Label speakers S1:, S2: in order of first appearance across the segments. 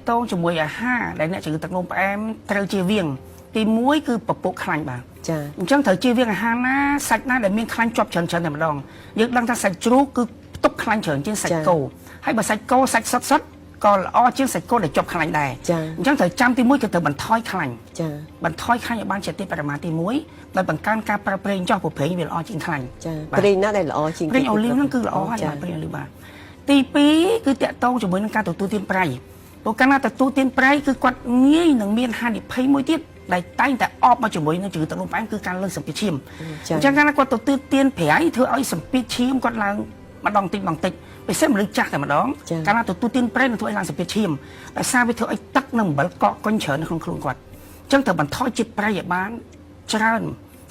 S1: តងជាមួយអាហារដែលអ្នកជំងឺទឹកនោមផ្អែមត្រូវជៀសវាងទី1គឺពពុះខ្លាញ់បាទចាអញ្ចឹងត្រូវជៀសវាងអាហារណាសាច់ណាដែលមានខ្លាញ់ជាប់ច្រើនតែម្ដងយើងដឹងថាសាច់ជ្រូកគឺផ្ទុកខ្លាញ់ច្រើនជាងសាច់គោហើយបើសាច់គោសាច់សុទ្ធក៏ល្អជាងសាច់គោដែលជាប់ខ្លាញ់ដែរអញ្ចឹងត្រូវចាំទី1គឺត្រូវបន្ថយខ្លាញ់បន្ថយខ្លាញ់ឲ្យបានជាទីបរិមាណទី1ដោយបង្កើនការប្រើប្រេងចោះព្រោះប្រេងវាល្អជាងខ្លាញ់ប្រេងណាដែលល្អជាងប្រេងអូលីវហ្នឹងគឺល្អហើយបាទប្រេងអូលីវបាទទី2គឺតាក់ទងជាមួយនឹងការទទួលទានប្រៃព្រោះកាលណាទទួលទានប្រៃគឺគាត់ងាយនឹងមានហានិភ័យមួយទៀតដែលតែងតែអបមកជាមួយនឹងជំងឺទឹកនោមផ្អែមគឺការលើកសម្ពាធឈាមអញ្ចឹងកាលណាគាត់ទទួលទានប្រៃធ្វើឲ្យសម្ពាធឈាមគាត់ឡើងម្ដងតិចពិសេសមនុស្សចាស់តែម្ដងកាលណាទទួលទានប្រៃនឹងធ្វើឲ្យឡើងសម្ពាធឈាមដោយសារវាធ្វើឲ្យទឹកនិងអំបិលកកកុញច្រើននៅក្នុងខ្លួនគាត់អញ្ចឹងត្រូវបន្ថយជាតិប្រៃឲ្យបានច្រើន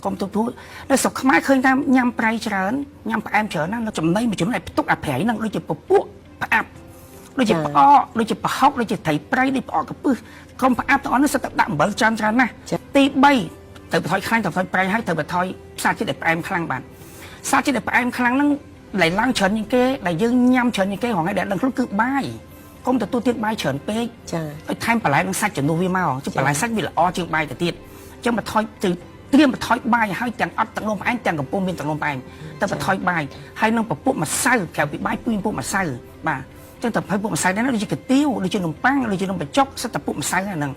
S1: កុំទទួលនៅស្រុកខ្មែរឃើញថាញ៉ាំប្រៃច្រើនញ៉ាំផ្អែមច្រើនណាស់នៅចំណីមួយចំណែកផ្ទុកអាប្រៃហ្នឹងដូចជាពពួកផ្អាប់ដូចជាផ្អកដូចជាប្រហុកដូចជាត្រីប្រៃដូចផ្អកកពឹសកុំផ្អាប់ទាំងអស់នេះសិតតែដាក់អំបិលច្រើនណាស់ទី3ត្រូវបន្ថយខ្លាញ់ត្រូវបន្ថយប្រៃហើយត្រូវបន្ថយសារជាតិដែលផ្អែមខ្លាំងបាទសារជាតិដែលផ្អែមខ្លាំងហ្នឹងដែលឡើងច្រើនជាងគេដែលយើងញ៉ាំច្រើនជាងគេហងៃដែលដឹងខ្លួនគឺបាយកុំទទួលទានបាយច្រើនពេកហើយថែមបន្លែនិងសាច់ជំនួសវាមកchứបន្លែសាច់វាល្អជាងបាយទៅទៀតអញ្ចឹងបន្ថយត្រៀមបន្ថយបាយឲ្យទាំងអត់ទឹកនោមផ្អែមទាំងកំពុងមានទឹកនោមផ្អែមទៅបន្ថយបាយហើយនឹងពពុះម្សៅក្រៅពីបាយពពុះម្សៅបាទអញ្ចឹងទៅពពុះម្សៅហ្នឹងដូចជាកាទៀវដូចជានំប៉័ងដូចជានំបញ្ចុកសិតតែពពុះម្សៅហ្នឹង